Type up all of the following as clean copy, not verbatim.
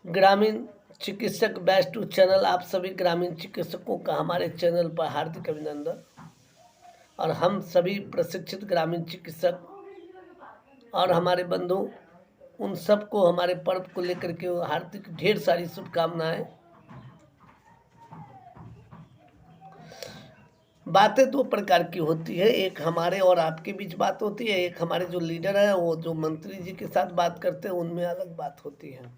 ग्रामीण चिकित्सक batch to channel, आप सभी ग्रामीण चिकित्सकों का हमारे चैनल पर हार्दिक अभिनंदन। और हम सभी प्रशिक्षित ग्रामीण चिकित्सक और हमारे बंधु, उन सबको हमारे पर्व को लेकर के हार्दिक ढेर सारी शुभकामनाएं। बातें दो प्रकार की होती है, एक हमारे और आपके बीच बात होती है, एक हमारे जो लीडर है वो जो मंत्री जी के साथ बात करते हैं उनमें अलग बात होती है।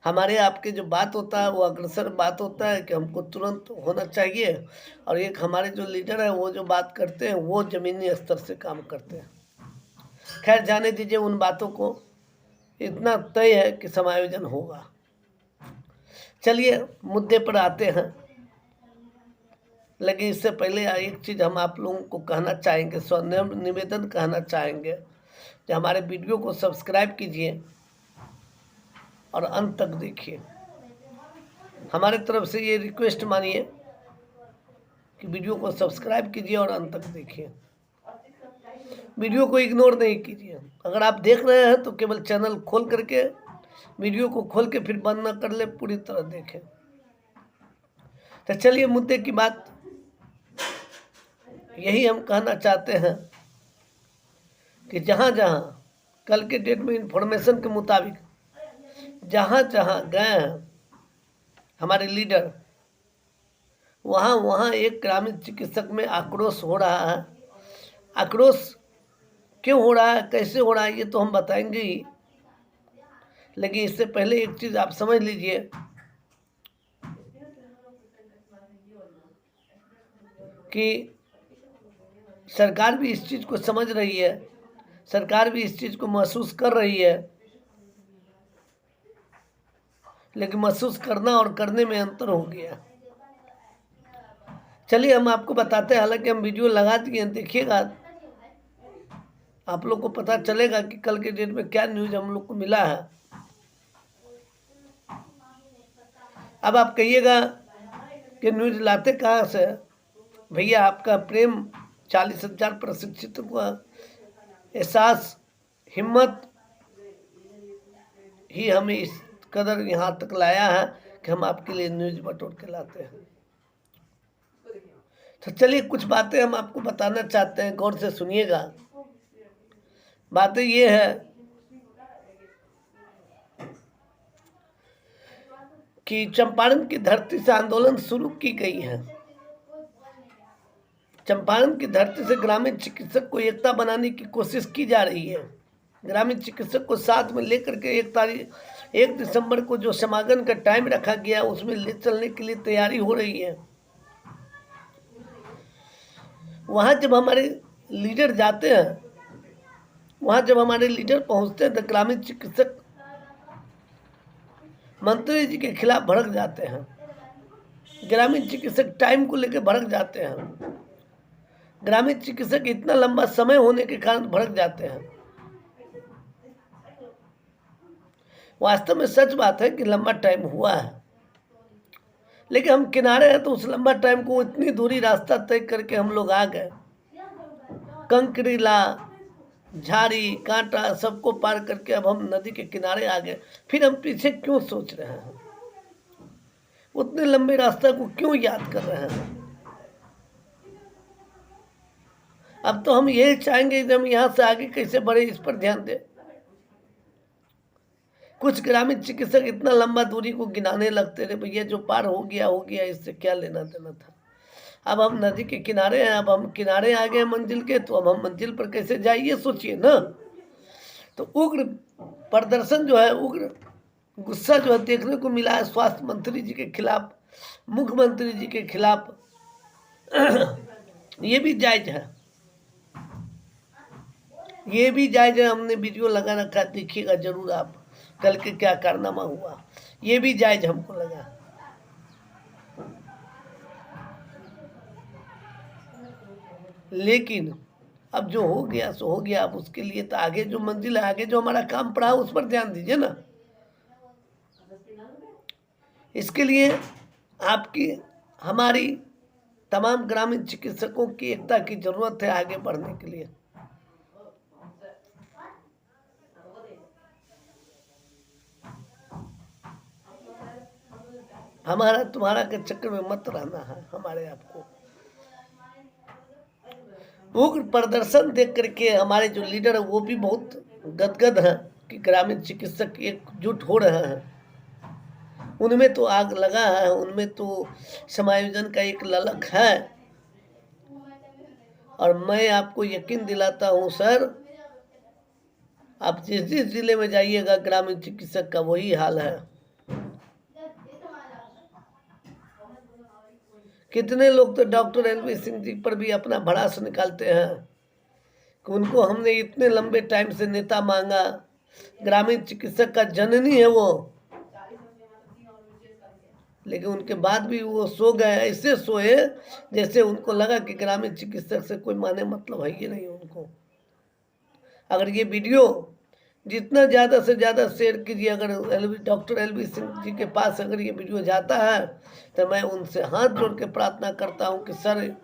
हमारे आपके जो बात होता है वो अग्रसर बात होता है कि हमको तुरंत होना चाहिए, और एक हमारे जो लीडर है वो जो बात करते हैं वो ज़मीनी स्तर से काम करते हैं। खैर जाने दीजिए उन बातों को, इतना तय है कि समायोजन होगा। चलिए मुद्दे पर आते हैं। लेकिन इससे पहले एक चीज़ हम आप लोगों को कहना चाहेंगे, निवेदन कहना चाहेंगे कि हमारे वीडियो को सब्सक्राइब कीजिए और अंत तक देखिए। हमारे तरफ से ये रिक्वेस्ट मानिए कि वीडियो को सब्सक्राइब कीजिए और अंत तक देखिए। वीडियो को इग्नोर नहीं कीजिए। अगर आप देख रहे हैं तो केवल चैनल खोल करके, वीडियो को खोल के फिर बंद ना कर ले, पूरी तरह देखें। तो चलिए मुद्दे की बात, यही हम कहना चाहते हैं कि जहाँ जहाँ कल के डेट में इंफॉर्मेशन के मुताबिक जहाँ जहाँ गए हैं हमारे लीडर, वहाँ वहाँ एक ग्रामीण चिकित्सक में आक्रोश हो रहा है। आक्रोश क्यों हो रहा है, कैसे हो रहा है, ये तो हम बताएंगे ही। लेकिन इससे पहले एक चीज़ आप समझ लीजिए कि सरकार भी इस चीज़ को समझ रही है, सरकार भी इस चीज़ को महसूस कर रही है, लेकिन महसूस करना और करने में अंतर हो गया। चलिए हम आपको बताते हैं, हालांकि हम वीडियो लगा दिए हैं, देखिएगा, आप लोग को पता चलेगा कि कल के डेट में क्या न्यूज़ हम लोग को मिला है। अब आप कहिएगा कि न्यूज़ लाते कहाँ से? भैया आपका प्रेम, 40,000 प्रशिक्षितों का एहसास, हिम्मत ही हमें इस कदर यहाँ तक लाया है कि हम आपके लिए न्यूज़ बटोर के लाते हैं। तो चलिए कुछ बातें हम आपको बताना चाहते हैं, गौर से सुनिएगा। बातें ये है कि चंपारण की धरती से आंदोलन शुरू की गई है। चंपारण की धरती से ग्रामीण चिकित्सक को एकता बनाने की कोशिश की जा रही है। ग्रामीण चिकित्सक को साथ में लेकर के 1 दिसंबर को जो समागम का टाइम रखा गया उसमें ले चलने के लिए तैयारी हो रही है। वहाँ जब हमारे लीडर जाते हैं, वहाँ जब हमारे लीडर पहुँचते हैं तो ग्रामीण चिकित्सक मंत्री जी के खिलाफ भड़क जाते हैं। ग्रामीण चिकित्सक टाइम को लेकर भड़क जाते हैं। ग्रामीण चिकित्सक इतना लंबा समय होने के कारण भड़क जाते हैं। वास्तव में सच बात है कि लंबा टाइम हुआ है, लेकिन हम किनारे हैं तो उस लंबा टाइम को इतनी दूरी रास्ता तय करके हम लोग आ गए। कंकरीला, झाड़ी, कांटा सबको पार करके अब हम नदी के किनारे आ गए। फिर हम पीछे क्यों सोच रहे हैं? उतने लंबे रास्ते को क्यों याद कर रहे हैं? अब तो हम यही चाहेंगे कि हम यहाँ से आगे कैसे बढ़े, इस पर ध्यान दें। कुछ ग्रामीण चिकित्सक इतना लंबा दूरी को गिनाने लगते थे, भैया जो पार हो गया, इससे क्या लेना देना था। अब हम नदी के किनारे हैं, अब हम किनारे आ गए मंजिल के, तो अब हम मंजिल पर कैसे जाए ये सोचिए ना। तो उग्र प्रदर्शन जो है, उग्र गुस्सा जो है देखने को मिला है स्वास्थ्य मंत्री जी के खिलाफ, मुख्यमंत्री जी के खिलाफ। ये भी जायज है, ये भी जायज है। हमने वीडियो लगा रखा, देखिएगा जरूर आप कल के क्या कारनामा हुआ, ये भी जायज हमको लगा। लेकिन अब जो हो गया सो हो गया। अब उसके लिए तो आगे जो मंजिल है, आगे जो हमारा काम पड़ा है उस पर ध्यान दीजिए ना। इसके लिए आपकी, हमारी तमाम ग्रामीण चिकित्सकों की एकता की जरूरत है आगे बढ़ने के लिए। हमारा तुम्हारा के चक्कर में मत रहना है हमारे आपको। उग्र प्रदर्शन देख करके हमारे जो लीडर है वो भी बहुत गदगद हैं कि ग्रामीण चिकित्सक एकजुट हो रहे हैं। उनमें तो आग लगा है, उनमें तो समायोजन का एक ललक है। और मैं आपको यकीन दिलाता हूं सर, आप जिस जिस जिले में जाइएगा ग्रामीण चिकित्सक का वही हाल है। कितने लोग तो डॉक्टर एलवी सिंह जी पर भी अपना भड़ास निकालते हैं कि उनको हमने इतने लंबे टाइम से नेता मांगा, ग्रामीण चिकित्सक का जननी है वो, लेकिन उनके बाद भी वो सो गए, ऐसे सोए जैसे उनको लगा कि ग्रामीण चिकित्सक से कोई माने मतलब है ही नहीं उनको। अगर ये वीडियो जितना ज़्यादा से ज़्यादा शेयर कीजिए, अगर डॉक्टर एलवी सिंह जी के पास अगर ये वीडियो जाता है तो मैं उनसे हाथ जोड़ के प्रार्थना करता हूँ कि सर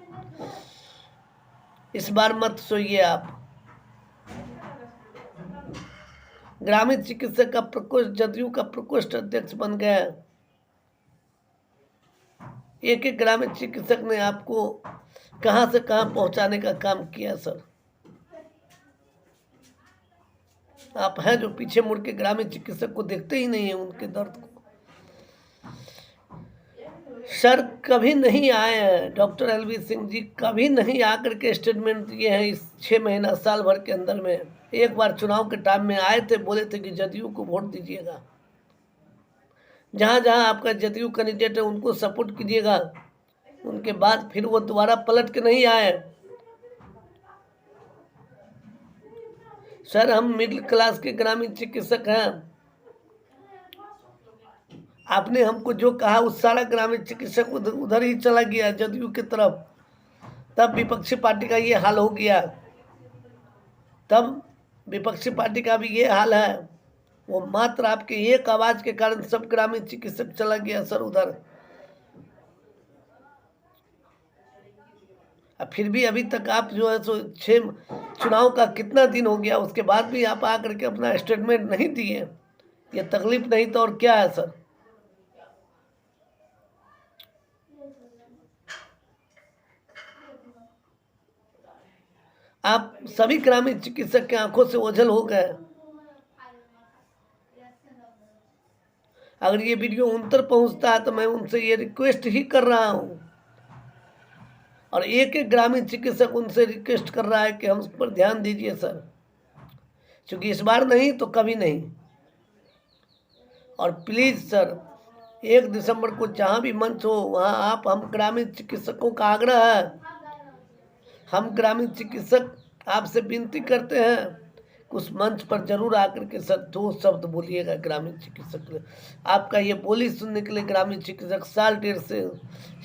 इस बार मत सोइए आप। ग्रामीण चिकित्सक का प्रकोष्ठ जदयू का प्रकोष्ठ अध्यक्ष बन गया। एक एक ग्रामीण चिकित्सक ने आपको कहां से कहां पहुंचाने का काम किया सर। आप हैं जो पीछे मुड़ के ग्रामीण चिकित्सक को देखते ही नहीं है, उनके दर्द को। सर कभी नहीं आए हैं डॉक्टर एलवी सिंह जी, कभी नहीं आकर के स्टेटमेंट दिए हैं इस 6 महीना साल भर के अंदर में। एक बार चुनाव के टाइम में आए थे, बोले थे कि जदयू को वोट दीजिएगा, जहां जहां आपका जदयू कैंडिडेट है उनको सपोर्ट कीजिएगा। उनके बाद फिर वो दोबारा पलट के नहीं आए। सर हम मिडिल क्लास के ग्रामीण चिकित्सक हैं, आपने हमको जो कहा उस सारा ग्रामीण चिकित्सक उधर ही चला गया जदयू की तरफ। तब विपक्षी पार्टी का ये हाल हो गया, तब विपक्षी पार्टी का भी ये हाल है। वो मात्र आपके एक आवाज के कारण सब ग्रामीण चिकित्सक चला गया सर उधर। फिर भी अभी तक आप जो है सो 6 चुनाव का कितना दिन हो गया, उसके बाद भी आप आकर के अपना स्टेटमेंट नहीं दिए। ये तकलीफ नहीं तो और क्या है सर। आप सभी ग्रामीण चिकित्सक के आंखों से ओझल हो गए। अगर ये वीडियो उन तक पहुंचता है तो मैं उनसे ये रिक्वेस्ट ही कर रहा हूं, और एक एक ग्रामीण चिकित्सक उनसे रिक्वेस्ट कर रहा है कि हम उस पर ध्यान दीजिए सर, क्योंकि इस बार नहीं तो कभी नहीं। और प्लीज़ सर 1 दिसंबर को जहाँ भी मंच हो वहाँ आप, हम ग्रामीण चिकित्सकों का आग्रह है, हम ग्रामीण चिकित्सक आपसे विनती करते हैं उस मंच पर जरूर आकर के सर 2 शब्द बोलिएगा ग्रामीण चिकित्सक। आपका ये बोली सुनने के लिए ग्रामीण चिकित्सक साल 1.5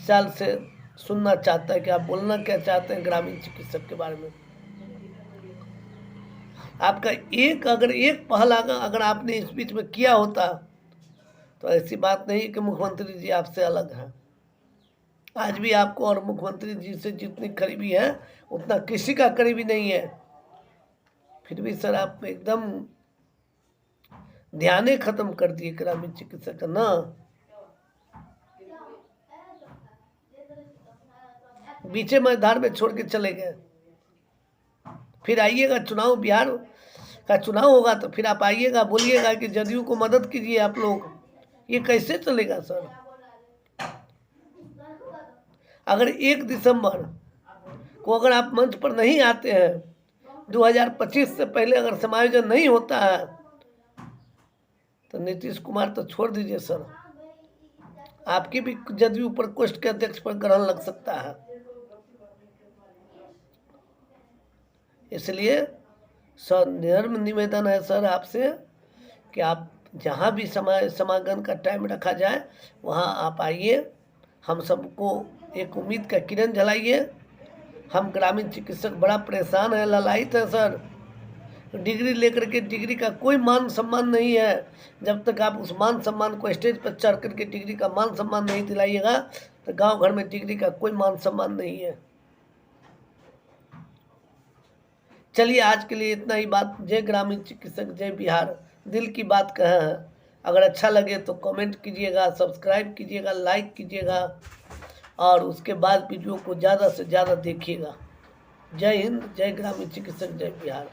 साल से सुनना चाहता है कि आप बोलना क्या चाहते हैं ग्रामीण चिकित्सक के बारे में। आपका अगर एक पहल अगर आपने इस बीच में किया होता तो ऐसी बात नहीं कि मुख्यमंत्री जी आपसे अलग हैं। आज भी आपको और मुख्यमंत्री जी से जितनी करीबी है उतना किसी का करीबी नहीं है। फिर भी सर आप एकदम ध्यान ही खत्म कर दिए ग्रामीण चिकित्सक का ना। बीचे मैदान में छोड़ के चले गए। फिर आइएगा चुनाव, बिहार का चुनाव होगा तो फिर आप आइएगा, बोलिएगा कि जदयू को मदद कीजिए आप लोग। ये कैसे चलेगा सर। अगर 1 दिसंबर को अगर आप मंच पर नहीं आते हैं, 2025 से पहले अगर समायोजन नहीं होता है तो नीतीश कुमार तो छोड़ दीजिए सर, आपकी भी जदयू प्रकोष्ठ के अध्यक्ष पर ग्रहण लग सकता है। इसलिए सर नम्र निवेदन है सर आपसे कि आप जहाँ भी समागम का टाइम रखा जाए वहाँ आप आइए, हम सबको एक उम्मीद का किरण जलाइए। हम ग्रामीण चिकित्सक बड़ा परेशान है, ललायित है सर। डिग्री लेकर के डिग्री का कोई मान सम्मान नहीं है। जब तक आप उस मान सम्मान को स्टेज पर चढ़ करके डिग्री का मान सम्मान नहीं दिलाइएगा तो गांव घर में डिग्री का कोई मान सम्मान नहीं है। चलिए आज के लिए इतना ही बात। जय ग्रामीण चिकित्सक, जय बिहार। दिल की बात कहा है, अगर अच्छा लगे तो कमेंट कीजिएगा, सब्सक्राइब कीजिएगा, लाइक कीजिएगा और उसके बाद वीडियो को ज़्यादा से ज़्यादा देखिएगा। जय हिंद, जय ग्रामीण चिकित्सक, जय बिहार।